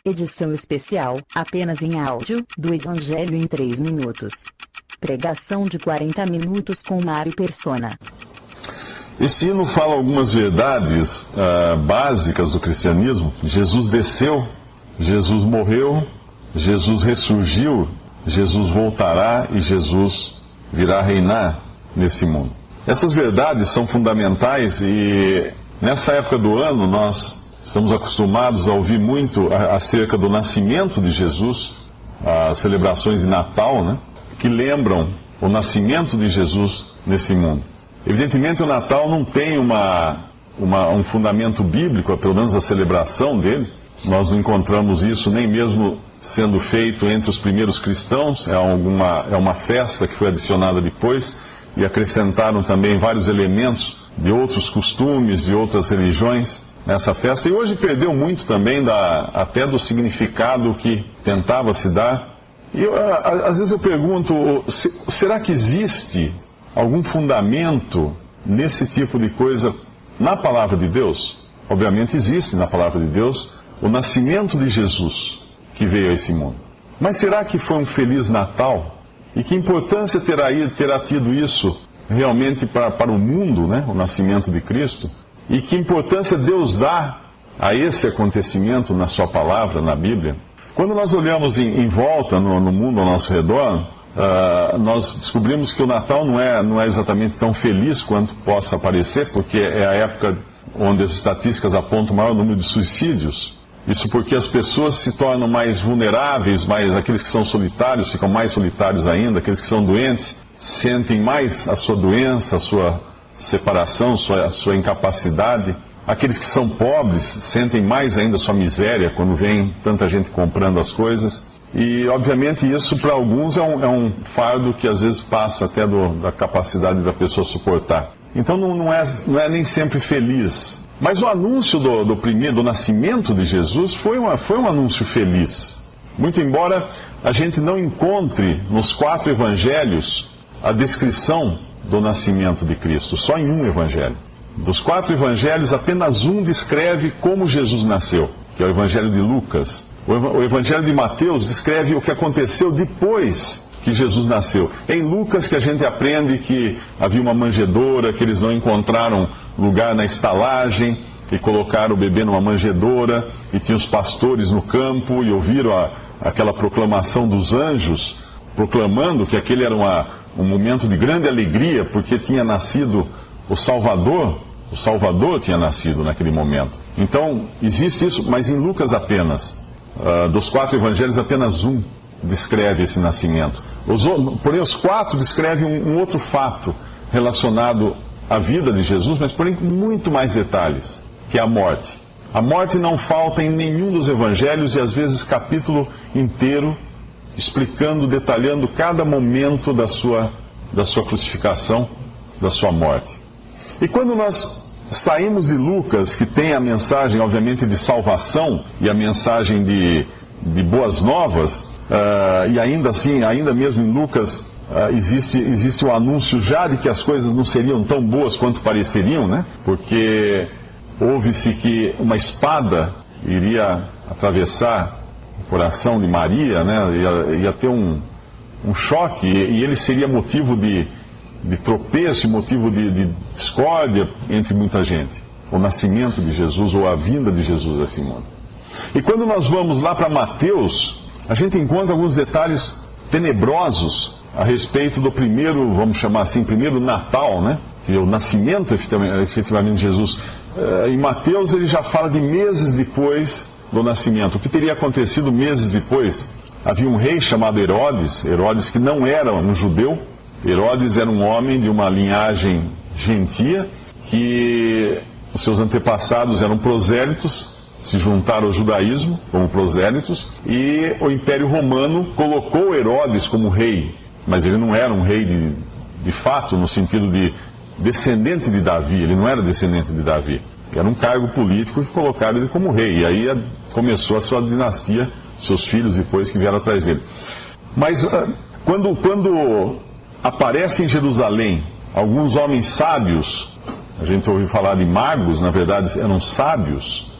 Edição especial, apenas em áudio, do Evangelho em 3 minutos. Pregação de 40 minutos com Mário Persona. Esse hino fala algumas verdades básicas do cristianismo. Jesus desceu, Jesus morreu, Jesus ressurgiu, Jesus voltará e Jesus virá reinar nesse mundo. Essas verdades são fundamentais e nessa época do ano nós estamos acostumados a ouvir muito acerca do nascimento de Jesus, as celebrações de Natal, né, que lembram o nascimento de Jesus nesse mundo. Evidentemente o Natal não tem um fundamento bíblico, pelo menos a celebração dele. Nós não encontramos isso nem mesmo sendo feito entre os primeiros cristãos. É uma festa que foi adicionada depois e acrescentaram também vários elementos de outros costumes, de outras religiões nessa festa. E hoje perdeu muito também até do significado que tentava se dar. E às vezes eu pergunto, será que existe algum fundamento nesse tipo de coisa na palavra de Deus? Obviamente existe na palavra de Deus o nascimento de Jesus que veio a esse mundo. Mas será que foi um feliz Natal? E que importância terá tido isso realmente para o mundo, né? O nascimento de Cristo? E que importância Deus dá a esse acontecimento na sua palavra, na Bíblia? Quando nós olhamos em volta no mundo ao nosso redor, nós descobrimos que o Natal não é exatamente tão feliz quanto possa parecer, porque é a época onde as estatísticas apontam o maior número de suicídios. Isso porque as pessoas se tornam mais vulneráveis, aqueles que são solitários ficam mais solitários ainda, aqueles que são doentes sentem mais a sua doença, a sua separação, a sua incapacidade. Aqueles que são pobres sentem mais ainda a sua miséria quando vem tanta gente comprando as coisas. E, obviamente, isso para alguns é um fardo que às vezes passa até da capacidade da pessoa suportar. Então não é nem sempre feliz. Mas o anúncio do nascimento de Jesus foi um anúncio feliz. Muito embora a gente não encontre nos 4 evangelhos a descrição do nascimento de Cristo, só em um evangelho. Dos 4 evangelhos, apenas um descreve como Jesus nasceu, que é o evangelho de Lucas. O evangelho de Mateus descreve o que aconteceu depois que Jesus nasceu. Em Lucas que a gente aprende que havia uma manjedoura, que eles não encontraram lugar na estalagem e colocaram o bebê numa manjedoura, e tinha os pastores no campo e ouviram aquela proclamação dos anjos, proclamando que aquele era um momento de grande alegria, porque tinha nascido o Salvador tinha nascido naquele momento. Então, existe isso, mas em Lucas apenas. Dos 4 evangelhos, apenas um descreve esse nascimento. Porém, os 4 descrevem um outro fato relacionado à vida de Jesus, mas porém com muito mais detalhes, que é a morte. A morte não falta em nenhum dos evangelhos, e às vezes capítulo inteiro, explicando, detalhando cada momento da sua crucificação, da sua morte. E quando nós saímos de Lucas, que tem a mensagem, obviamente, de salvação e a mensagem de boas novas, e ainda assim, ainda mesmo em Lucas, existe o anúncio já de que as coisas não seriam tão boas quanto pareceriam, né? Porque ouve-se que uma espada iria atravessar o coração de Maria, né? Ia ter um choque, e ele seria motivo de tropeço, motivo de discórdia entre muita gente. O nascimento de Jesus, ou a vinda de Jesus a esse mundo. E quando nós vamos lá para Mateus, a gente encontra alguns detalhes tenebrosos a respeito do primeiro, vamos chamar assim, primeiro Natal, né? Que é o nascimento efetivamente de Jesus. Em Mateus ele já fala de meses depois do nascimento. O que teria acontecido meses depois? Havia um rei chamado Herodes que não era um judeu. Herodes era um homem de uma linhagem gentia, que os seus antepassados eram prosélitos, se juntaram ao judaísmo como prosélitos, e o Império Romano colocou Herodes como rei, mas ele não era um rei de fato, no sentido de descendente de Davi. Ele não era descendente de Davi, era um cargo político que colocaram ele como rei, e aí começou a sua dinastia, seus filhos depois que vieram atrás dele. Mas quando aparece em Jerusalém alguns homens sábios, a gente ouviu falar de magos, na verdade eram sábios,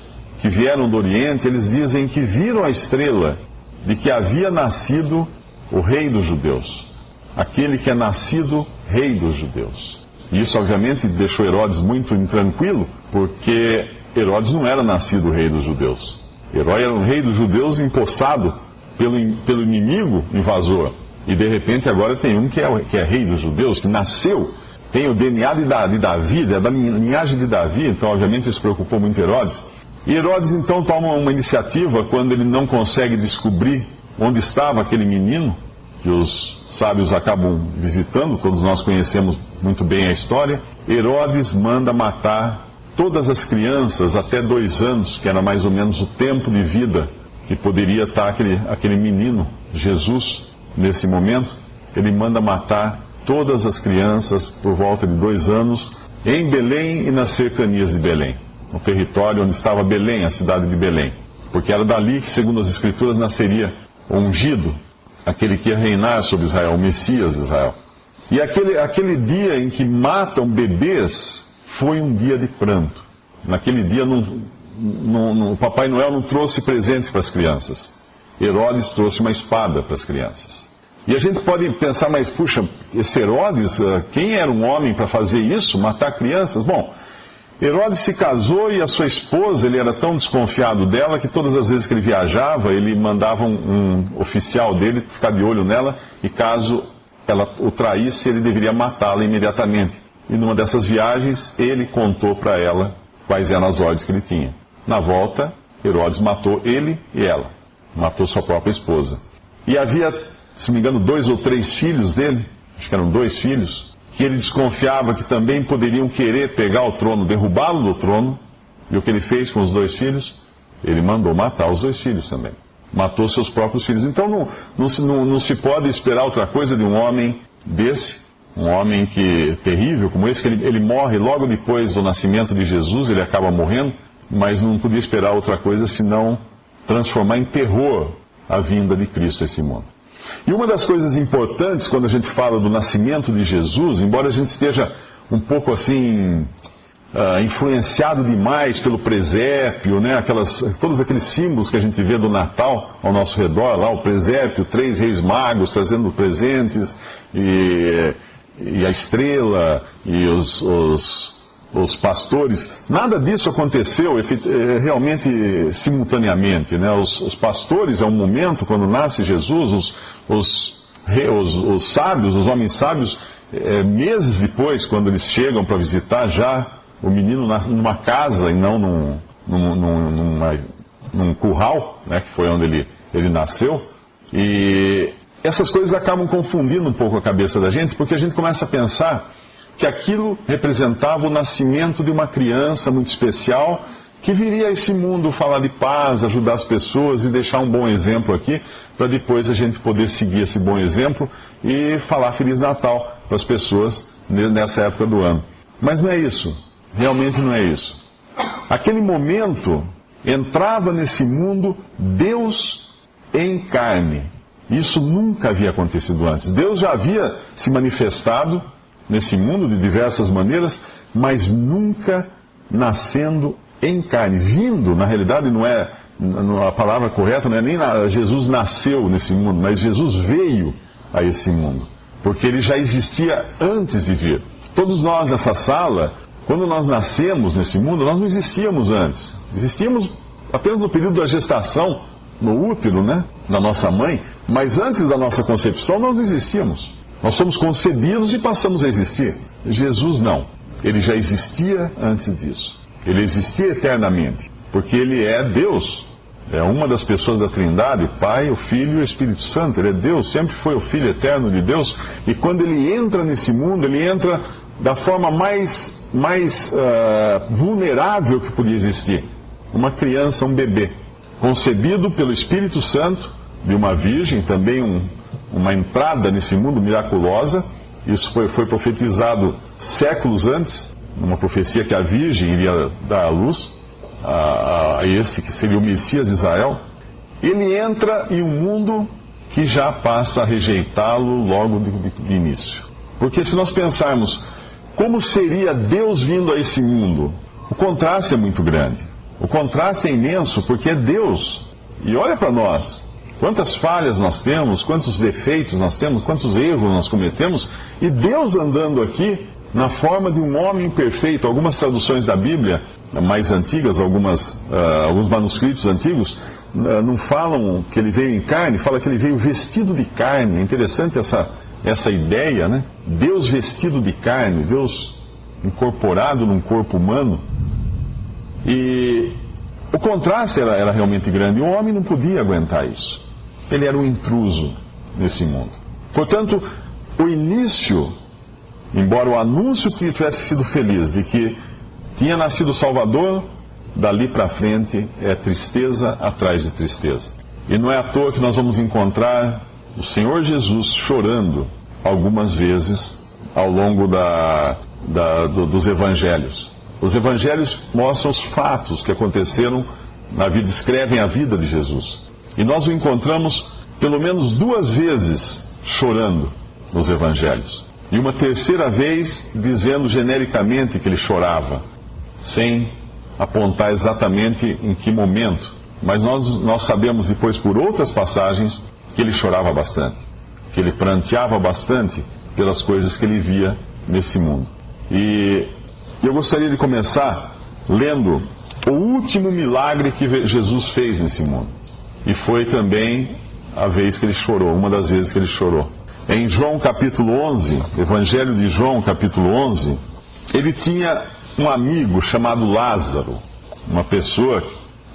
que vieram do Oriente, eles dizem que viram a estrela de que havia nascido o rei dos judeus, aquele que é nascido rei dos judeus. E isso, obviamente, deixou Herodes muito intranquilo, porque Herodes não era nascido rei dos judeus. Herodes era um rei dos judeus empossado pelo inimigo invasor. E, de repente, agora tem um que é rei dos judeus, que nasceu, tem o DNA de Davi, é da linhagem de Davi. Então, obviamente, isso preocupou muito Herodes. E Herodes, então, toma uma iniciativa quando ele não consegue descobrir onde estava aquele menino, que os sábios acabam visitando, todos nós conhecemos muito bem a história. Herodes manda matar todas as crianças até 2 anos, que era mais ou menos o tempo de vida que poderia estar aquele menino, Jesus, nesse momento. Ele manda matar todas as crianças por volta de 2 anos, em Belém e nas cercanias de Belém, no território onde estava Belém, a cidade de Belém. Porque era dali que, segundo as Escrituras, nasceria o ungido, aquele que ia reinar sobre Israel, o Messias de Israel. E aquele dia em que matam bebês foi um dia de pranto. Naquele dia o Papai Noel não trouxe presente para as crianças. Herodes trouxe uma espada para as crianças. E a gente pode pensar, mas puxa, esse Herodes, quem era um homem para fazer isso, matar crianças? Bom, Herodes se casou e a sua esposa, ele era tão desconfiado dela que todas as vezes que ele viajava, ele mandava um oficial dele ficar de olho nela, e caso ela o traísse, ele deveria matá-la imediatamente. E numa dessas viagens, ele contou para ela quais eram as ordens que ele tinha. Na volta, Herodes matou ele e ela, matou sua própria esposa. E havia, se não me engano, 2 ou 3 filhos dele, acho que eram 2 filhos, que ele desconfiava que também poderiam querer pegar o trono, derrubá-lo do trono. E o que ele fez com os 2 filhos? Ele mandou matar os 2 filhos também. Matou seus próprios filhos. Então não se pode esperar outra coisa de um homem desse, um homem terrível como esse, que ele morre logo depois do nascimento de Jesus, ele acaba morrendo, mas não podia esperar outra coisa senão transformar em terror a vinda de Cristo a esse mundo. E uma das coisas importantes quando a gente fala do nascimento de Jesus, embora a gente esteja um pouco assim influenciado demais pelo presépio, né? Todos aqueles símbolos que a gente vê do Natal ao nosso redor, lá o presépio, 3 reis magos trazendo presentes, e a estrela, e os pastores, nada disso aconteceu realmente simultaneamente, né? Os pastores, é um momento, quando nasce Jesus, os sábios, os homens sábios, meses depois, quando eles chegam para visitar já o menino numa casa e não num curral, né, que foi onde ele nasceu. E essas coisas acabam confundindo um pouco a cabeça da gente, porque a gente começa a pensar que aquilo representava o nascimento de uma criança muito especial, que viria a esse mundo falar de paz, ajudar as pessoas e deixar um bom exemplo aqui, para depois a gente poder seguir esse bom exemplo e falar Feliz Natal para as pessoas nessa época do ano. Mas não é isso, realmente não é isso. Aquele momento entrava nesse mundo Deus em carne. Isso nunca havia acontecido antes. Deus já havia se manifestado nesse mundo de diversas maneiras, mas nunca nascendo em carne. Vindo, na realidade, não é a palavra correta, não é nem Jesus nasceu nesse mundo, mas Jesus veio a esse mundo, porque ele já existia antes de vir. Todos nós nessa sala, quando nós nascemos nesse mundo, nós não existíamos antes. Existíamos apenas no período da gestação, no útero, né, da nossa mãe, mas antes da nossa concepção nós não existíamos. Nós somos concebidos e passamos a existir. Jesus não. Ele já existia antes disso. Ele existia eternamente, porque ele é Deus. É uma das pessoas da Trindade, o Pai, o Filho e o Espírito Santo. Ele é Deus, sempre foi o Filho eterno de Deus. E quando ele entra nesse mundo, ele entra da forma mais vulnerável que podia existir. Uma criança, um bebê, concebido pelo Espírito Santo, de uma virgem, também uma entrada nesse mundo miraculosa. Isso foi profetizado séculos antes, numa profecia que a virgem iria dar à luz a esse que seria o Messias de Israel. Ele entra em um mundo que já passa a rejeitá-lo logo de início. Porque se nós pensarmos como seria Deus vindo a esse mundo, o contraste é muito grande. O contraste é imenso porque é Deus. E olha para nós, quantas falhas nós temos, quantos defeitos nós temos, quantos erros nós cometemos, e Deus andando aqui na forma de um homem perfeito. Algumas traduções da Bíblia mais antigas, alguns manuscritos antigos, não falam que ele veio em carne, fala que ele veio vestido de carne. É interessante essa ideia, né? Deus vestido de carne, Deus incorporado num corpo humano. E o contraste era realmente grande. O homem não podia aguentar isso. Ele era um intruso nesse mundo. Portanto, o início, embora o anúncio tivesse sido feliz de que tinha nascido o Salvador, dali para frente é tristeza atrás de tristeza. E não é à toa que nós vamos encontrar o Senhor Jesus chorando algumas vezes ao longo dos evangelhos. Os evangelhos mostram os fatos que aconteceram na vida, descrevem a vida de Jesus. E nós o encontramos pelo menos 2 vezes chorando nos evangelhos. E uma terceira vez dizendo genericamente que ele chorava, sem apontar exatamente em que momento. Mas nós sabemos depois por outras passagens que ele chorava bastante, que ele pranteava bastante pelas coisas que ele via nesse mundo. E eu gostaria de começar lendo o último milagre que Jesus fez nesse mundo. E foi também a vez que ele chorou, uma das vezes que ele chorou. Em João capítulo 11, Evangelho de João capítulo 11, ele tinha um amigo chamado Lázaro, uma pessoa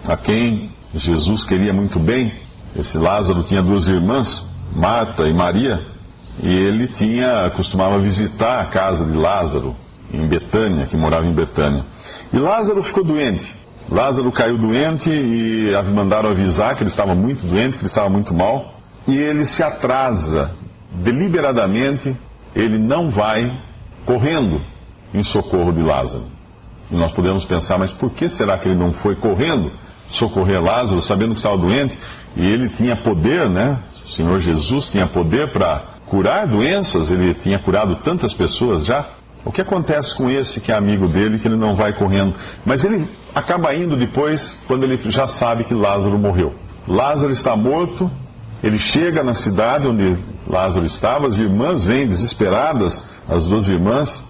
a quem Jesus queria muito bem. Esse Lázaro tinha 2 irmãs, Marta e Maria, e ele costumava visitar a casa de Lázaro, em Betânia, que morava em Betânia. E Lázaro ficou doente. Lázaro caiu doente e mandaram avisar que ele estava muito doente, que ele estava muito mal. E ele se atrasa deliberadamente, ele não vai correndo em socorro de Lázaro. E nós podemos pensar, mas por que será que ele não foi correndo socorrer Lázaro, sabendo que estava doente? E ele tinha poder, né? O Senhor Jesus tinha poder para curar doenças, ele tinha curado tantas pessoas já. O que acontece com esse que é amigo dele, que ele não vai correndo? Mas ele acaba indo depois, quando ele já sabe que Lázaro morreu. Lázaro está morto, ele chega na cidade onde Lázaro estava, as irmãs vêm desesperadas, as 2 irmãs,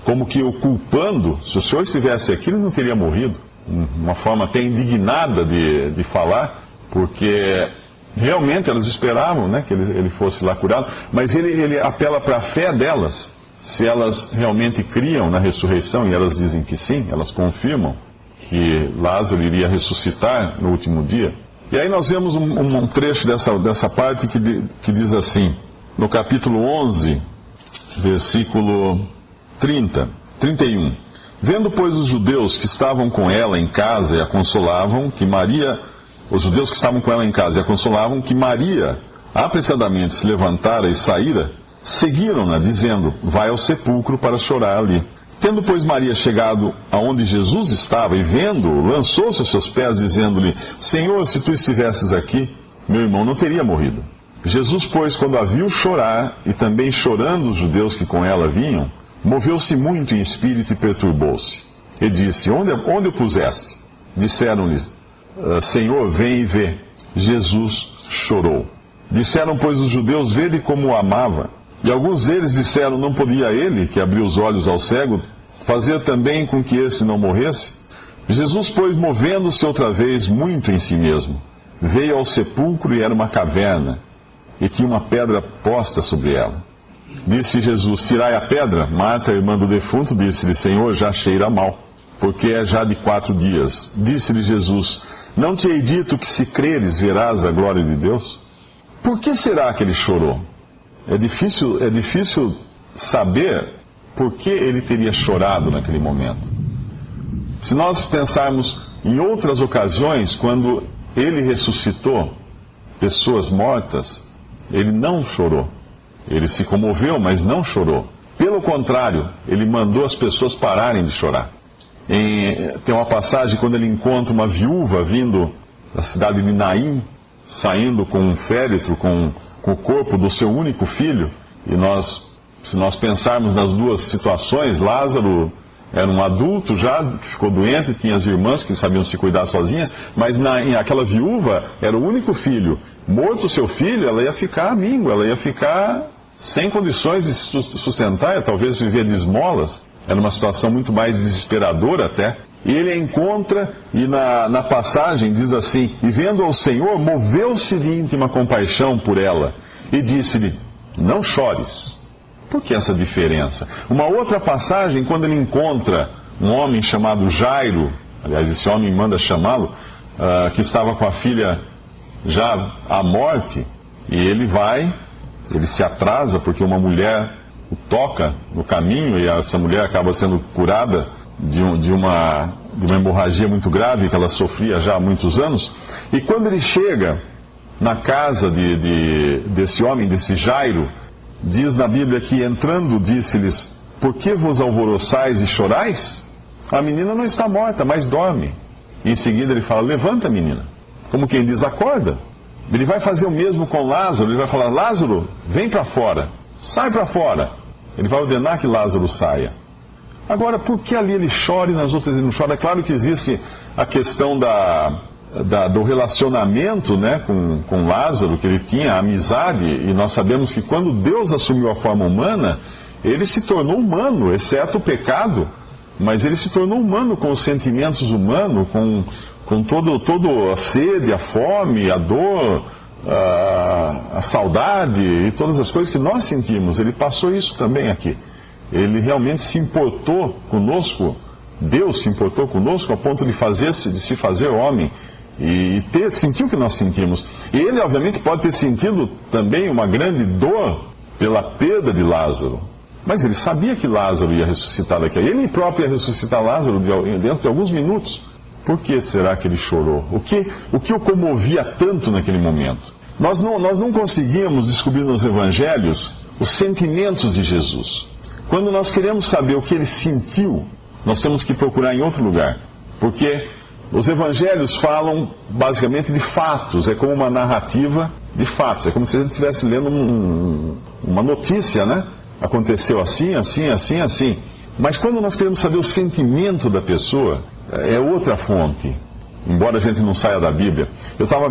como que o culpando. Se o Senhor estivesse aqui, ele não teria morrido. Uma forma até indignada de falar, porque realmente elas esperavam, né, que ele fosse lá curado, mas ele apela para a fé delas. Se elas realmente criam na ressurreição, e elas dizem que sim, elas confirmam que Lázaro iria ressuscitar no último dia. E aí nós vemos um trecho dessa parte que diz assim, no capítulo 11, versículo 31. Vendo, pois, os judeus que estavam com ela em casa e a consolavam, os judeus que estavam com ela em casa e a consolavam, que Maria apressadamente se levantara e saíra, seguiram-na, dizendo, vai ao sepulcro para chorar ali. Tendo, pois, Maria chegado aonde Jesus estava e vendo-o, lançou-se aos seus pés, dizendo-lhe, Senhor, se tu estivesses aqui, meu irmão não teria morrido. Jesus, pois, quando a viu chorar, e também chorando os judeus que com ela vinham, moveu-se muito em espírito e perturbou-se. E disse, onde o puseste? Disseram-lhe, Senhor, vem e vê. Jesus chorou. Disseram, pois, os judeus, vede como o amava. E alguns deles disseram, não podia ele, que abriu os olhos ao cego, fazer também com que esse não morresse? Jesus, pois, movendo-se outra vez muito em si mesmo, veio ao sepulcro e era uma caverna, e tinha uma pedra posta sobre ela. Disse Jesus, tirai a pedra. Marta, irmã do defunto, disse-lhe, Senhor, já cheira mal, porque é já de 4 dias. Disse-lhe Jesus, não te hei dito que se creres verás a glória de Deus? Por que será que ele chorou? É difícil saber por que ele teria chorado naquele momento. Se nós pensarmos em outras ocasiões, quando ele ressuscitou pessoas mortas, ele não chorou. Ele se comoveu, mas não chorou. Pelo contrário, ele mandou as pessoas pararem de chorar. Tem uma passagem quando ele encontra uma viúva vindo da cidade de Naim, saindo com um féretro, com o corpo do seu único filho. E se nós pensarmos nas 2 situações, Lázaro era um adulto já, ficou doente, tinha as irmãs que sabiam se cuidar sozinha, mas aquela viúva era o único filho. Morto o seu filho, ela ia ficar míngua, ela ia ficar sem condições de sustentar, talvez viver de esmolas. Era uma situação muito mais desesperadora até. E ele a encontra, e na passagem diz assim: e vendo ao Senhor, moveu-se de íntima compaixão por ela, e disse-lhe: não chores. Por que essa diferença? Uma outra passagem, quando ele encontra um homem chamado Jairo, aliás, esse homem manda chamá-lo, que estava com a filha já à morte, e ele se atrasa porque uma mulher o toca no caminho, e essa mulher acaba sendo curada de uma hemorragia muito grave que ela sofria já há muitos anos. E quando ele chega na casa desse homem, desse Jairo, diz na Bíblia que, entrando, disse-lhes: por que vos alvoroçais e chorais? A menina não está morta, mas dorme. E em seguida ele fala: levanta, menina. Como quem diz: acorda. Ele vai fazer o mesmo com Lázaro. Ele vai falar: Lázaro, vem para fora, sai para fora. Ele vai ordenar que Lázaro saia. Agora, por que ali ele chora e nas outras ele não chora? É claro que existe a questão do relacionamento, né, com Lázaro, que ele tinha, a amizade, e nós sabemos que quando Deus assumiu a forma humana, ele se tornou humano, exceto o pecado, mas ele se tornou humano com os sentimentos humanos, com todo a sede, a fome, a dor, a saudade e todas as coisas que nós sentimos. Ele passou isso também aqui. Ele realmente se importou conosco, Deus se importou conosco a ponto de se fazer homem e sentir o que nós sentimos. E ele, obviamente, pode ter sentido também uma grande dor pela perda de Lázaro. Mas ele sabia que Lázaro ia ressuscitar daqui a ele próprio ia ressuscitar Lázaro dentro de alguns minutos. Por que será que ele chorou? O que o comovia tanto naquele momento? Nós não conseguimos descobrir nos evangelhos os sentimentos de Jesus. Quando nós queremos saber o que ele sentiu, nós temos que procurar em outro lugar. Porque os evangelhos falam basicamente de fatos, é como uma narrativa de fatos. É como se a gente estivesse lendo uma notícia, né? Aconteceu assim, assim, assim, assim. Mas quando nós queremos saber o sentimento da pessoa, é outra fonte. Embora a gente não saia da Bíblia. Eu estava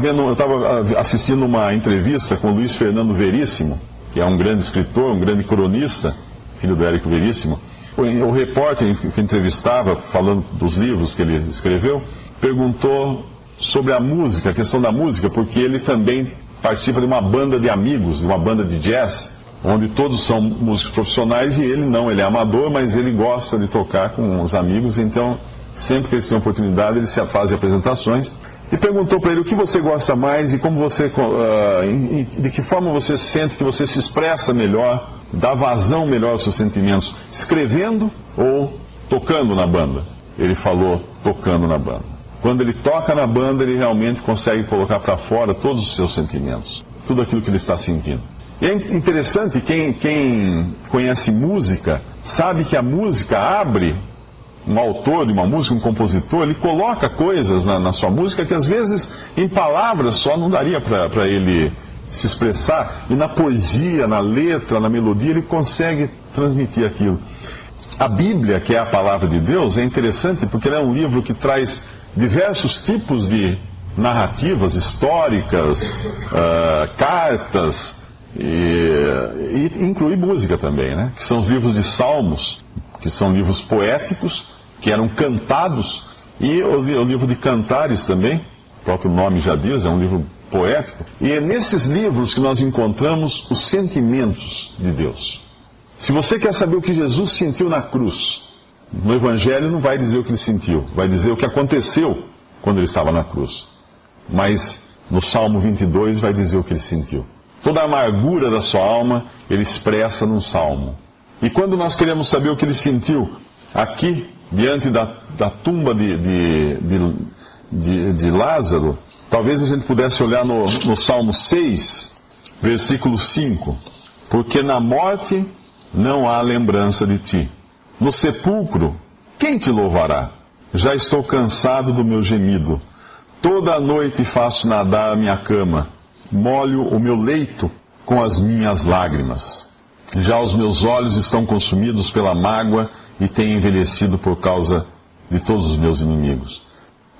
assistindo uma entrevista com o Luiz Fernando Veríssimo, que é um grande escritor, um grande cronista, filho do Érico Veríssimo. O repórter que entrevistava, falando dos livros que ele escreveu, perguntou sobre a música, a questão da música, porque ele também participa de uma banda de amigos, de uma banda de jazz, onde todos são músicos profissionais e ele não, ele é amador, mas ele gosta de tocar com os amigos, então sempre que eles têm oportunidade eles fazem apresentações. E perguntou para ele o que você gosta mais e como de que forma você sente que você se expressa melhor, dá vazão melhor aos seus sentimentos, escrevendo ou tocando na banda. Ele falou: tocando na banda. Quando ele toca na banda, ele realmente consegue colocar para fora todos os seus sentimentos, tudo aquilo que ele está sentindo. E é interessante, quem conhece música, sabe que a música abre. Um autor de uma música, um compositor, ele coloca coisas na sua música que às vezes em palavras só não daria para ele se expressar, e na poesia, na letra, na melodia, ele consegue transmitir aquilo. A Bíblia, que é a palavra de Deus, é interessante porque ela é um livro que traz diversos tipos de narrativas históricas, cartas, e inclui música também, né? Que são os livros de Salmos, que são livros poéticos, que eram cantados, e o livro de Cantares também, o próprio nome já diz, é um livro poético. E é nesses livros que nós encontramos os sentimentos de Deus. Se você quer saber o que Jesus sentiu na cruz, no Evangelho não vai dizer o que ele sentiu, vai dizer o que aconteceu quando ele estava na cruz. Mas no Salmo 22 vai dizer o que ele sentiu. Toda a amargura da sua alma ele expressa num salmo. E quando nós queremos saber o que ele sentiu aqui, diante da tumba de Lázaro, talvez a gente pudesse olhar no Salmo 6, versículo 5. Porque na morte não há lembrança de ti. No sepulcro, quem te louvará? Já estou cansado do meu gemido. Toda a noite faço nadar a minha cama. Molho o meu leito com as minhas lágrimas. Já os meus olhos estão consumidos pela mágoa e têm envelhecido por causa de todos os meus inimigos.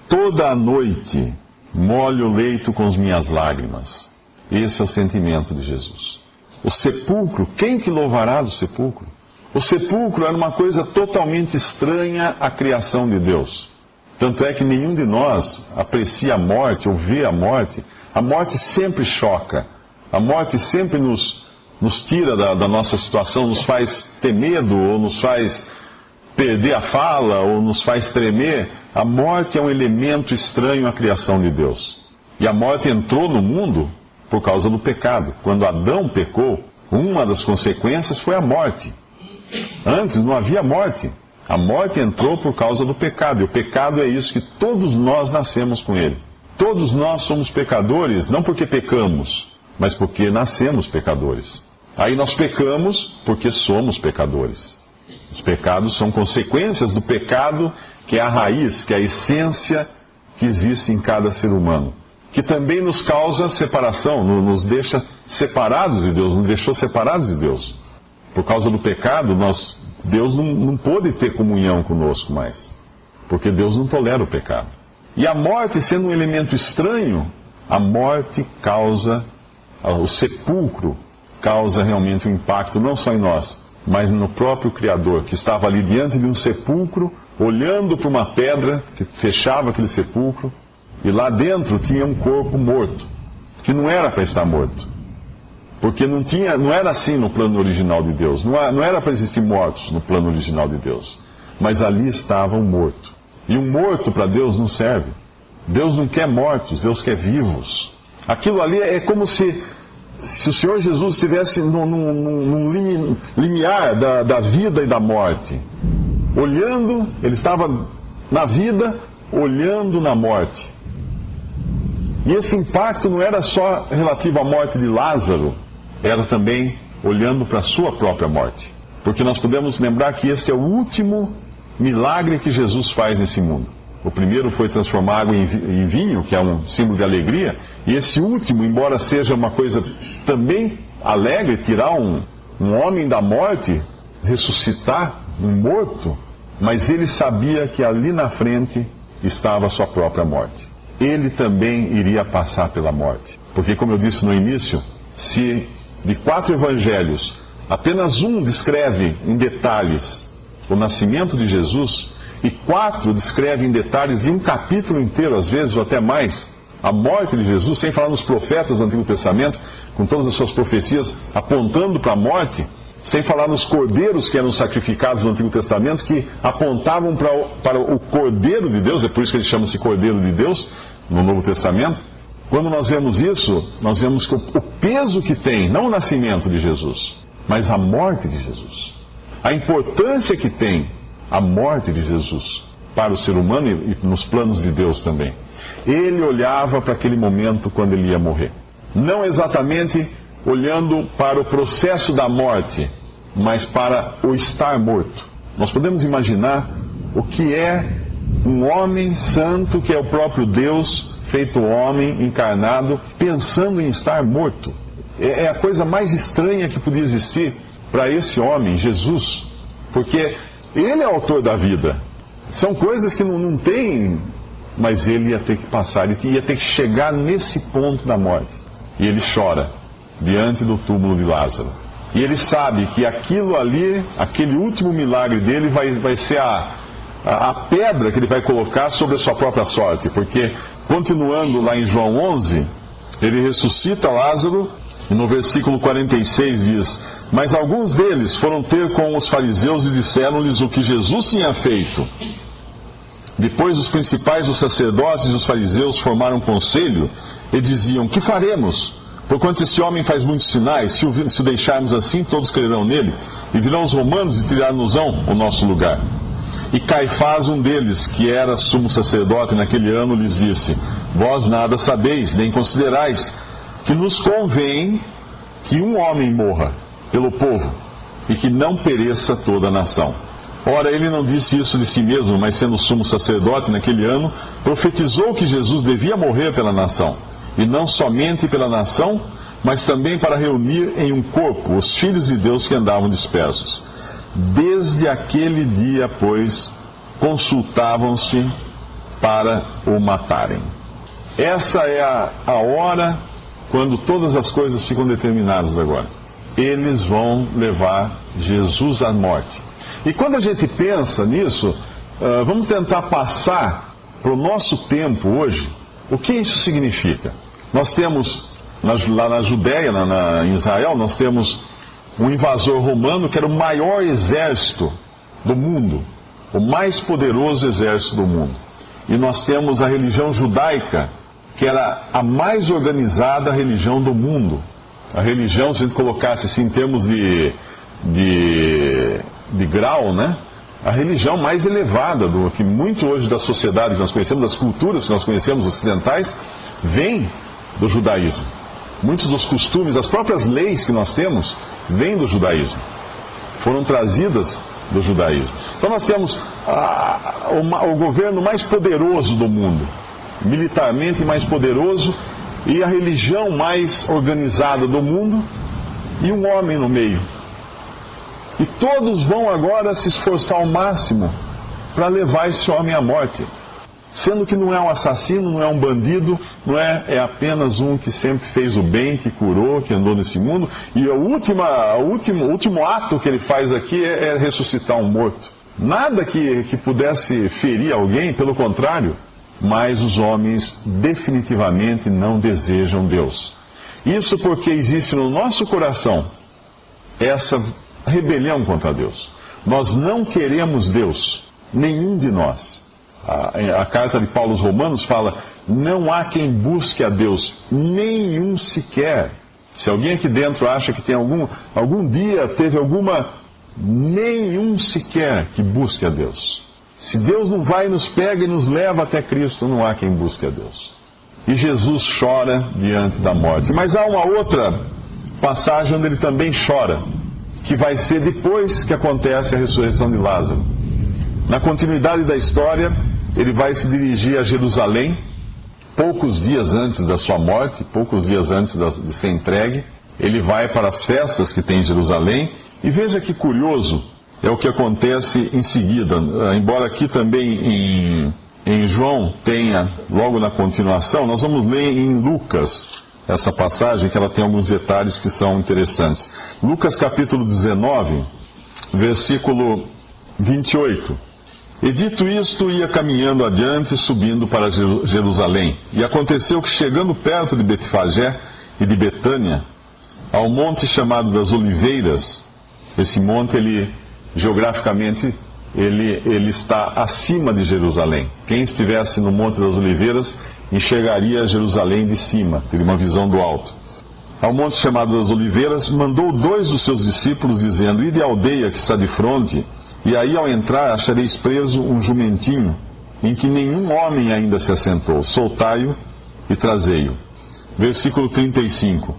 Toda a noite molho o leito com as minhas lágrimas. Esse é o sentimento de Jesus. O sepulcro, quem te louvará do sepulcro? O sepulcro era uma coisa totalmente estranha à criação de Deus. Tanto é que nenhum de nós aprecia a morte ou vê a morte. A morte sempre choca. A morte sempre nos tira da nossa situação, nos faz ter medo, ou nos faz perder a fala, ou nos faz tremer. A morte é um elemento estranho à criação de Deus. E a morte entrou no mundo por causa do pecado. Quando Adão pecou, uma das consequências foi a morte. Antes não havia morte. A morte entrou por causa do pecado. E o pecado é isso, que todos nós nascemos com ele. Todos nós somos pecadores, não porque pecamos, mas porque nascemos pecadores. Aí nós pecamos porque somos pecadores. Os pecados são consequências do pecado, que é a raiz, que é a essência que existe em cada ser humano. Que também nos causa separação, nos deixa separados de Deus, nos deixou separados de Deus. Por causa do pecado, Deus não pôde ter comunhão conosco mais. Porque Deus não tolera o pecado. E a morte, sendo um elemento estranho, a morte causa, o sepulcro causa realmente um impacto não só em nós, mas no próprio Criador, que estava ali diante de um sepulcro, olhando para uma pedra que fechava aquele sepulcro, e lá dentro tinha um corpo morto, que não era para estar morto. Porque não era assim no plano original de Deus. Não era para existir mortos no plano original de Deus. Mas ali estava um morto. E um morto para Deus não serve. Deus não quer mortos, Deus quer vivos. Aquilo ali é como se o Senhor Jesus estivesse num limiar da vida e da morte. Olhando, ele estava na vida, olhando na morte. E esse impacto não era só relativo à morte de Lázaro, era também olhando para a sua própria morte. Porque nós podemos lembrar que esse é o último milagre que Jesus faz nesse mundo. O primeiro foi transformar água em vinho, que é um símbolo de alegria, e esse último, embora seja uma coisa também alegre, tirar um homem da morte, ressuscitar um morto, mas ele sabia que ali na frente estava a sua própria morte. Ele também iria passar pela morte. Porque, como eu disse no início, se de 4 evangelhos, apenas um descreve em detalhes o nascimento de Jesus, e 4 descrevem em detalhes, em um capítulo inteiro, às vezes, ou até mais, a morte de Jesus, sem falar nos profetas do Antigo Testamento, com todas as suas profecias apontando para a morte, sem falar nos cordeiros que eram sacrificados no Antigo Testamento, que apontavam para o Cordeiro de Deus, é por isso que ele chama-se Cordeiro de Deus, no Novo Testamento. Quando nós vemos isso, nós vemos que o peso que tem, não o nascimento de Jesus, mas a morte de Jesus. A importância que tem a morte de Jesus para o ser humano e nos planos de Deus também. Ele olhava para aquele momento quando ele ia morrer. Não exatamente olhando para o processo da morte, mas para o estar morto. Nós podemos imaginar o que é um homem santo, que é o próprio Deus, feito homem, encarnado, pensando em estar morto. É a coisa mais estranha que podia existir para esse homem, Jesus, porque ele é o autor da vida. São coisas que não tem, mas ele ia ter que passar, ele ia ter que chegar nesse ponto da morte. E ele chora diante do túmulo de Lázaro. E ele sabe que aquilo ali, aquele último milagre dele vai ser a pedra que ele vai colocar sobre a sua própria sorte. Porque, continuando lá em João 11, ele ressuscita Lázaro, e no versículo 46 diz: mas alguns deles foram ter com os fariseus e disseram-lhes o que Jesus tinha feito. Depois os principais, os sacerdotes e os fariseus formaram um conselho e diziam: que faremos? Porquanto este homem faz muitos sinais, se o deixarmos assim, todos crerão nele, e virão os romanos e tirar-nos-ão o nosso lugar. E Caifás, um deles, que era sumo sacerdote naquele ano, lhes disse: vós nada sabeis, nem considerais, que nos convém que um homem morra pelo povo, e que não pereça toda a nação. Ora, ele não disse isso de si mesmo, mas sendo sumo sacerdote naquele ano, profetizou que Jesus devia morrer pela nação, e não somente pela nação, mas também para reunir em um corpo os filhos de Deus que andavam dispersos. Desde aquele dia, pois, consultavam-se para o matarem. Essa é a hora quando todas as coisas ficam determinadas agora. Eles vão levar Jesus à morte. E quando a gente pensa nisso, vamos tentar passar para o nosso tempo hoje, o que isso significa? Nós temos, lá na Judéia, em Israel, nós temos um invasor romano que era o maior exército do mundo, o mais poderoso exército do mundo. E nós temos a religião judaica, que era a mais organizada religião do mundo. A religião, se a gente colocasse assim em termos de grau, né? A religião mais elevada do que muito hoje da sociedade que nós conhecemos, das culturas que nós conhecemos ocidentais, vem do judaísmo. Muitos dos costumes, das próprias leis que nós temos, vêm do judaísmo. Foram trazidas do judaísmo. Então nós temos o governo mais poderoso do mundo, militarmente mais poderoso, e a religião mais organizada do mundo, e um homem no meio. E todos vão agora se esforçar ao máximo para levar esse homem à morte. Sendo que não é um assassino, não é um bandido, é apenas um que sempre fez o bem, que curou, que andou nesse mundo. E o último ato que ele faz aqui é ressuscitar um morto. Nada que pudesse ferir alguém, pelo contrário. Mas os homens definitivamente não desejam Deus. Isso porque existe no nosso coração essa rebelião contra Deus. Nós não queremos Deus, nenhum de nós. A carta de Paulo aos Romanos fala: não há quem busque a Deus, nenhum sequer. Se alguém aqui dentro acha que tem algum dia teve nenhum sequer que busque a Deus. Se Deus não vai e nos pega e nos leva até Cristo, não há quem busque a Deus. E Jesus chora diante da morte. Mas há uma outra passagem onde ele também chora, que vai ser depois que acontece a ressurreição de Lázaro. Na continuidade da história, ele vai se dirigir a Jerusalém, poucos dias antes da sua morte, poucos dias antes de ser entregue. Ele vai para as festas que tem em Jerusalém, e veja que curioso é o que acontece em seguida. Embora aqui também em João tenha, logo na continuação, nós vamos ler em Lucas essa passagem, que ela tem alguns detalhes que são interessantes. Lucas capítulo 19, versículo 28. E dito isto, ia caminhando adiante, subindo para Jerusalém. E aconteceu que, chegando perto de Betfagé e de Betânia, ao monte chamado das Oliveiras, esse monte, geograficamente, ele está acima de Jerusalém. Quem estivesse no Monte das Oliveiras enxergaria Jerusalém de cima, teria uma visão do alto. Ao monte chamado das Oliveiras, mandou 2 dos seus discípulos, dizendo: ide à aldeia que está de fronte, e aí ao entrar achareis preso um jumentinho, em que nenhum homem ainda se assentou. Soltai-o e trazei-o. Versículo 35.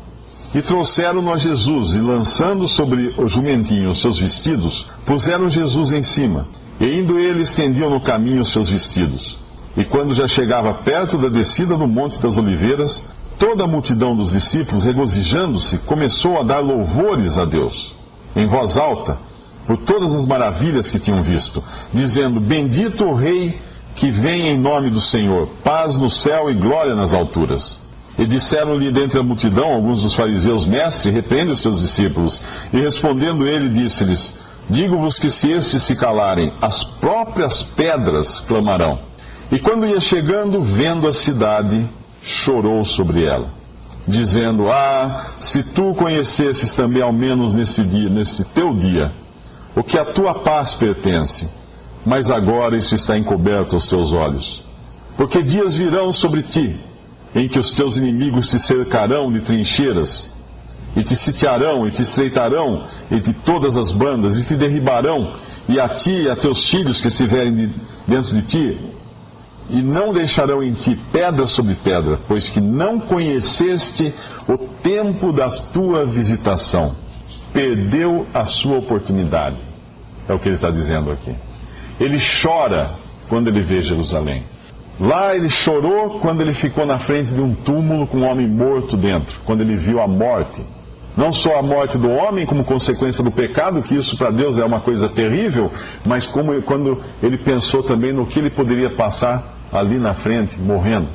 E trouxeram-no a Jesus, e lançando sobre o jumentinho os seus vestidos, puseram Jesus em cima. E indo ele, estendiam no caminho os seus vestidos. E quando já chegava perto da descida do Monte das Oliveiras, toda a multidão dos discípulos, regozijando-se, começou a dar louvores a Deus, em voz alta, por todas as maravilhas que tinham visto, dizendo: bendito o Rei que vem em nome do Senhor, paz no céu e glória nas alturas. E disseram-lhe dentre a multidão alguns dos fariseus: mestre, repreende os seus discípulos. E respondendo ele, disse-lhes: digo-vos que se estes se calarem, as próprias pedras clamarão. E quando ia chegando, vendo a cidade, chorou sobre ela, dizendo: se tu conhecesses também ao menos nesse teu dia, o que a tua paz pertence, mas agora isso está encoberto aos teus olhos. Porque dias virão sobre ti, em que os teus inimigos te cercarão de trincheiras, e te sitiarão, e te estreitarão entre todas as bandas, e te derribarão, e a ti e a teus filhos que estiverem dentro de ti, e não deixarão em ti pedra sobre pedra, pois que não conheceste o tempo da tua visitação. Perdeu a sua oportunidade. É o que ele está dizendo aqui. Ele chora quando ele vê Jerusalém. Lá ele chorou quando ele ficou na frente de um túmulo com um homem morto dentro, quando ele viu a morte. Não só a morte do homem como consequência do pecado, que isso para Deus é uma coisa terrível, mas quando ele pensou também no que ele poderia passar ali na frente, morrendo,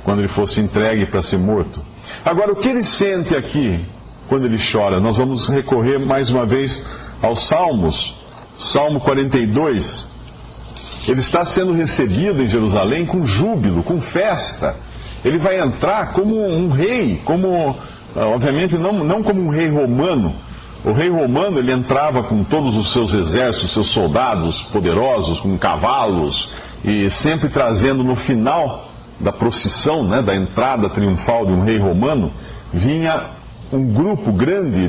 quando ele fosse entregue para ser morto. Agora, o que ele sente aqui quando ele chora? Nós vamos recorrer mais uma vez aos Salmos. Salmo 42. Ele está sendo recebido em Jerusalém com júbilo, com festa. Ele vai entrar como um rei, obviamente não como um rei romano. O rei romano, ele entrava com todos os seus exércitos, seus soldados poderosos, com cavalos, e sempre trazendo no final da procissão, né, da entrada triunfal de um rei romano, vinha um grupo grande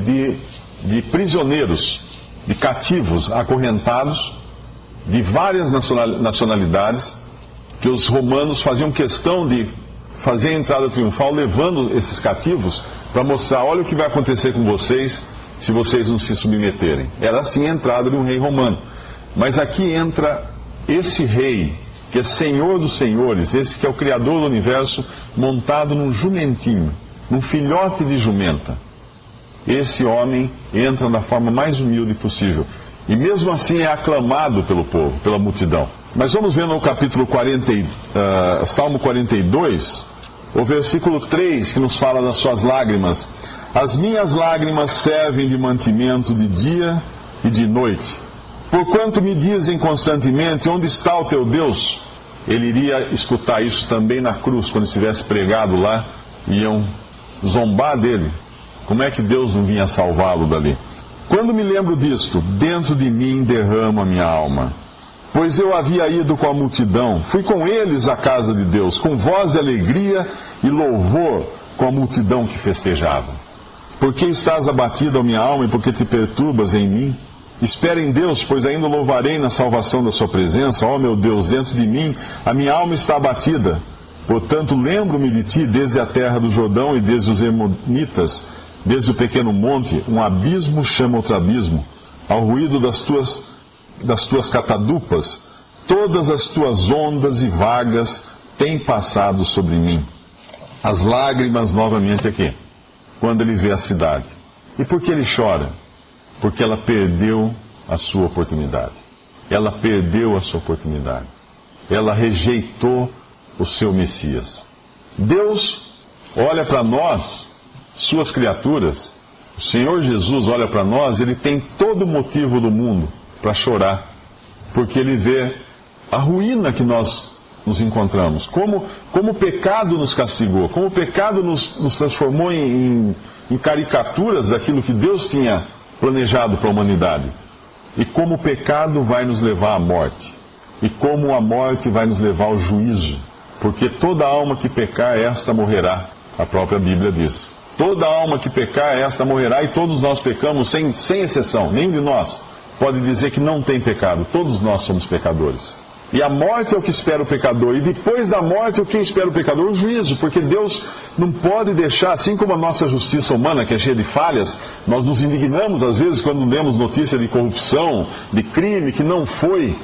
de prisioneiros, de cativos acorrentados, de várias nacionalidades, que os romanos faziam questão de fazer a entrada triunfal levando esses cativos para mostrar: olha o que vai acontecer com vocês se vocês não se submeterem. Era assim a entrada de um rei romano. Mas aqui entra esse rei, que é Senhor dos senhores, esse que é o Criador do universo, montado num jumentinho, num filhote de jumenta. Esse homem entra da forma mais humilde possível. E mesmo assim é aclamado pelo povo, pela multidão. Mas vamos ver no capítulo Salmo 42, o versículo 3, que nos fala das suas lágrimas. As minhas lágrimas servem de mantimento de dia e de noite. Porquanto me dizem constantemente: onde está o teu Deus? Ele iria escutar isso também na cruz, quando estivesse pregado lá, iam zombar dele. Como é que Deus não vinha salvá-lo dali? Quando me lembro disto, dentro de mim derrama a minha alma. Pois eu havia ido com a multidão, fui com eles à casa de Deus, com voz de alegria e louvor, com a multidão que festejava. Por que estás abatida, ó minha alma, e por que te perturbas em mim? Espera em Deus, pois ainda louvarei na salvação da sua presença. Ó meu Deus, dentro de mim a minha alma está abatida. Portanto, lembro-me de ti desde a terra do Jordão e desde os Hermonitas. Desde o pequeno monte, um abismo chama outro abismo. Ao ruído das tuas catadupas, todas as tuas ondas e vagas têm passado sobre mim. As lágrimas novamente aqui, quando ele vê a cidade. E por que ele chora? Porque ela perdeu a sua oportunidade. Ela perdeu a sua oportunidade. Ela rejeitou o seu Messias. Deus olha para nós, suas criaturas. O Senhor Jesus olha para nós, ele tem todo o motivo do mundo para chorar, porque ele vê a ruína que nós nos encontramos, como o pecado nos castigou, como o pecado nos transformou em caricaturas daquilo que Deus tinha planejado para a humanidade, e como o pecado vai nos levar à morte, e como a morte vai nos levar ao juízo, porque toda alma que pecar, esta morrerá, a própria Bíblia diz. Toda alma que pecar, esta morrerá, e todos nós pecamos, sem exceção. Nenhum de nós pode dizer que não tem pecado. Todos nós somos pecadores. E a morte é o que espera o pecador. E depois da morte, o que espera o pecador? O juízo. Porque Deus não pode deixar, assim como a nossa justiça humana, que é cheia de falhas, nós nos indignamos às vezes quando lemos notícia de corrupção, de crime que não foi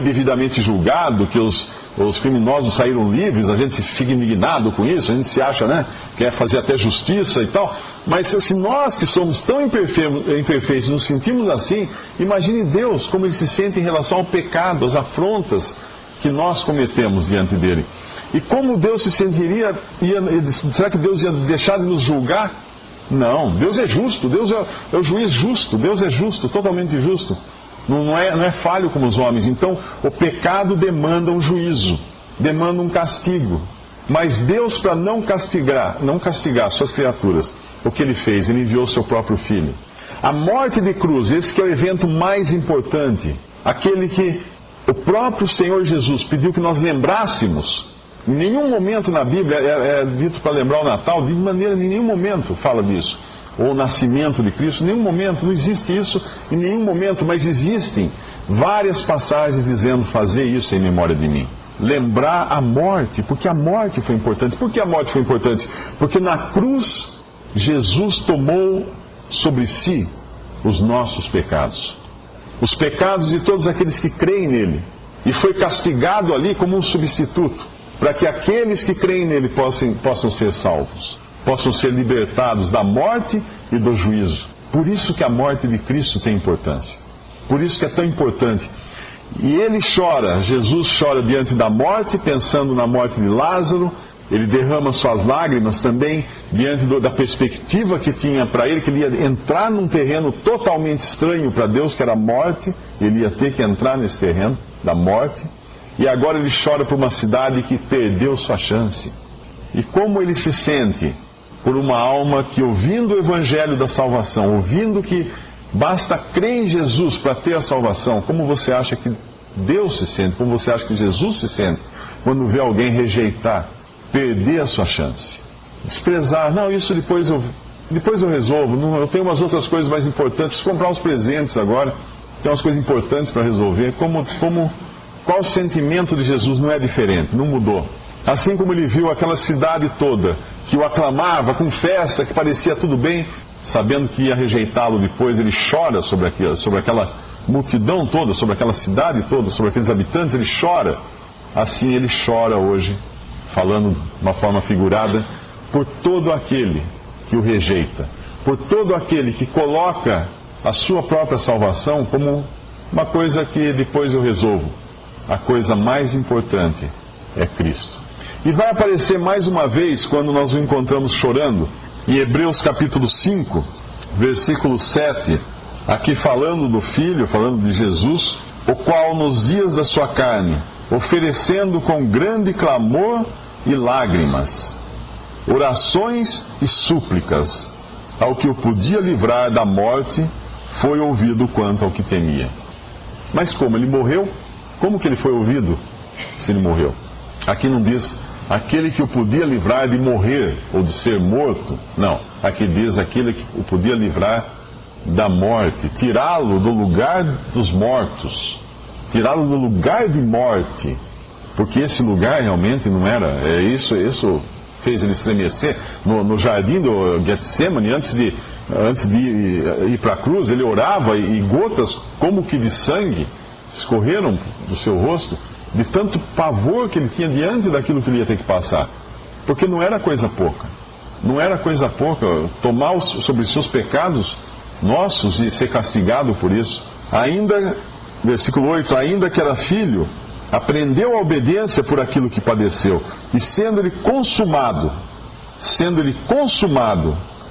devidamente julgado, que os criminosos saíram livres. A gente fica indignado com isso, a gente se acha, quer fazer até justiça e tal. Mas se nós que somos tão imperfeitos nos sentimos assim, imagine Deus como ele se sente em relação ao pecado, às afrontas que nós cometemos diante dele. E como Deus se sentiria, será que Deus ia deixar de nos julgar? Não, Deus é justo, Deus é o juiz justo, Deus é justo, totalmente justo. Não é falho como os homens. Então, o pecado demanda um juízo, demanda um castigo. Mas Deus, para não castigar suas criaturas, o que ele fez? Ele enviou seu próprio Filho. A morte de cruz, esse que é o evento mais importante, aquele que o próprio Senhor Jesus pediu que nós lembrássemos. Em nenhum momento na Bíblia é dito para lembrar o Natal, de maneira, em nenhum momento fala disso. Ou o nascimento de Cristo, em nenhum momento, não existe isso em nenhum momento, mas existem várias passagens dizendo: fazer isso em memória de mim. Lembrar a morte, porque a morte foi importante. Por que a morte foi importante? Porque na cruz, Jesus tomou sobre si os nossos pecados. Os pecados de todos aqueles que creem nele. E foi castigado ali como um substituto. para que aqueles que creem nele possam ser salvos, possam ser libertados da morte e do juízo. Por isso que a morte de Cristo tem importância. Por isso que é tão importante. E ele chora, Jesus chora diante da morte, pensando na morte de Lázaro. Ele derrama suas lágrimas também diante da perspectiva que tinha para ele, que ele ia entrar num terreno totalmente estranho para Deus, que era a morte. Ele ia ter que entrar nesse terreno da morte. E agora ele chora por uma cidade que perdeu sua chance. E como ele se sente por uma alma que, ouvindo o evangelho da salvação, ouvindo que basta crer em Jesus para ter a salvação, como você acha que Deus se sente, como você acha que Jesus se sente quando vê alguém rejeitar, perder a sua chance, desprezar? Não, isso depois eu resolvo, não, eu tenho umas outras coisas mais importantes, preciso comprar uns presentes agora, tem umas coisas importantes para resolver. Qual o sentimento de Jesus não é diferente, não mudou. Assim como ele viu aquela cidade toda que o aclamava com festa, que parecia tudo bem, sabendo que ia rejeitá-lo depois, ele chora sobre aquela multidão toda, sobre aquela cidade toda, sobre aqueles habitantes, ele chora. Assim ele chora hoje, falando de uma forma figurada, por todo aquele que o rejeita, por todo aquele que coloca a sua própria salvação como uma coisa que depois eu resolvo. A coisa mais importante é Cristo. E vai aparecer mais uma vez quando nós o encontramos chorando, em Hebreus capítulo 5, versículo 7, aqui falando do Filho, falando de Jesus, o qual nos dias da sua carne, oferecendo com grande clamor e lágrimas, orações e súplicas, ao que o podia livrar da morte, foi ouvido quanto ao que temia. Mas como ele morreu, como que ele foi ouvido se ele morreu? Aqui não diz aquele que o podia livrar de morrer ou de ser morto. Não, aqui diz aquele que o podia livrar da morte, tirá-lo do lugar dos mortos, tirá-lo do lugar de morte, porque esse lugar realmente não era, isso fez ele estremecer. No jardim do Getsemane, antes de ir para a cruz, ele orava e gotas como que de sangue escorreram do seu rosto, de tanto pavor que ele tinha diante daquilo que ele ia ter que passar. Porque não era coisa pouca. Não era coisa pouca tomar sobre os seus pecados nossos e ser castigado por isso. Ainda, versículo 8, ainda que era filho, aprendeu a obediência por aquilo que padeceu. E sendo ele consumado,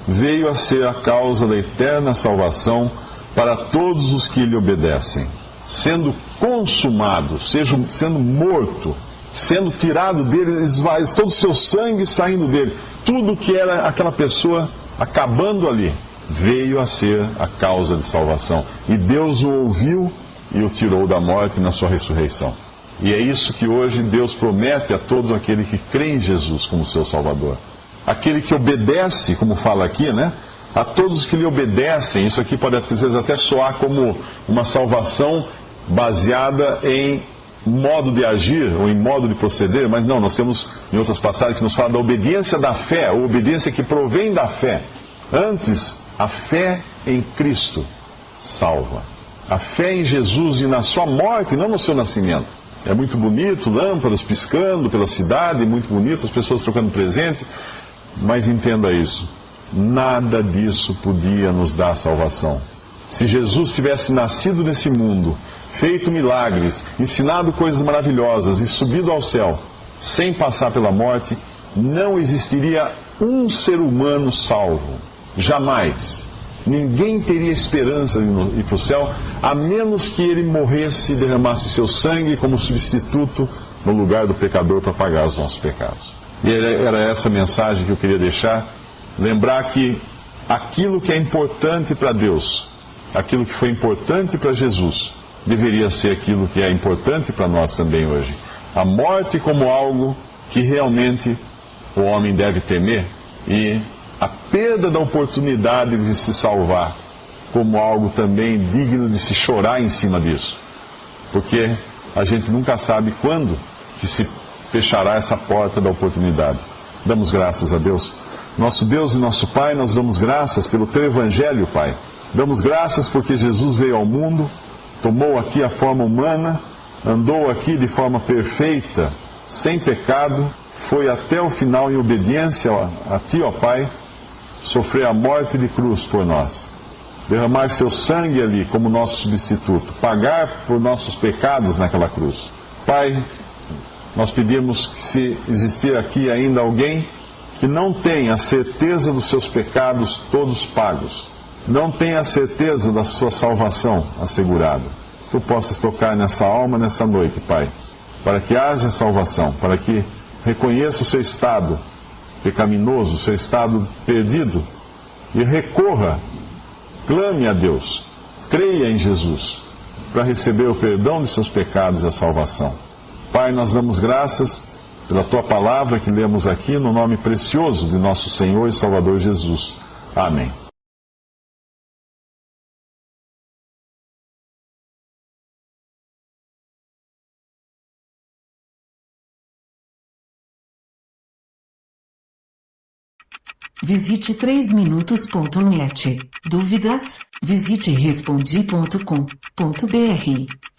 veio a ser a causa da eterna salvação para todos os que lhe obedecem. Sendo consumado, sendo morto, sendo tirado dele, todo o seu sangue saindo dele, tudo que era aquela pessoa acabando ali, veio a ser a causa de salvação. E Deus o ouviu e o tirou da morte na sua ressurreição. E é isso que hoje Deus promete a todo aquele que crê em Jesus como seu Salvador. Aquele que obedece, como fala aqui, né? A todos que lhe obedecem. Isso aqui pode às vezes até soar como uma salvação baseada em modo de agir ou em modo de proceder, mas não, nós temos em outras passagens que nos fala da obediência da fé, a obediência que provém da fé. Antes, a fé em Cristo salva. A fé em Jesus e na sua morte, não no seu nascimento. É muito bonito, lâmpadas piscando pela cidade, muito bonito, as pessoas trocando presentes, mas entenda isso, nada disso podia nos dar salvação. Se Jesus tivesse nascido nesse mundo, feito milagres, ensinado coisas maravilhosas e subido ao céu, sem passar pela morte, não existiria um ser humano salvo. Jamais. Ninguém teria esperança de ir para o céu, a menos que ele morresse e derramasse seu sangue como substituto no lugar do pecador para pagar os nossos pecados. E era essa mensagem que eu queria deixar. Lembrar que aquilo que é importante para Deus, aquilo que foi importante para Jesus, deveria ser aquilo que é importante para nós também hoje. A morte como algo que realmente o homem deve temer, e a perda da oportunidade de se salvar como algo também digno de se chorar em cima disso. Porque a gente nunca sabe quando que se fechará essa porta da oportunidade. Damos graças a Deus. Nosso Deus e nosso Pai, nós damos graças pelo Teu Evangelho, Pai. Damos graças porque Jesus veio ao mundo, tomou aqui a forma humana, andou aqui de forma perfeita, sem pecado, foi até o final em obediência a Ti, ó Pai, sofrer a morte de cruz por nós, derramar seu sangue ali como nosso substituto, pagar por nossos pecados naquela cruz. Pai, nós pedimos que, se existir aqui ainda alguém que não tem a certeza dos seus pecados todos pagos, não tem a certeza da sua salvação assegurada, Tu possas tocar nessa alma nessa noite, Pai, para que haja salvação, para que reconheça o seu estado pecaminoso, o seu estado perdido, e recorra, clame a Deus, creia em Jesus, para receber o perdão de seus pecados e a salvação. Pai, nós damos graças pela Tua palavra que lemos aqui, no nome precioso de nosso Senhor e Salvador Jesus. Amém. Visite 3minutos.net. Dúvidas? Visite respondi.com.br.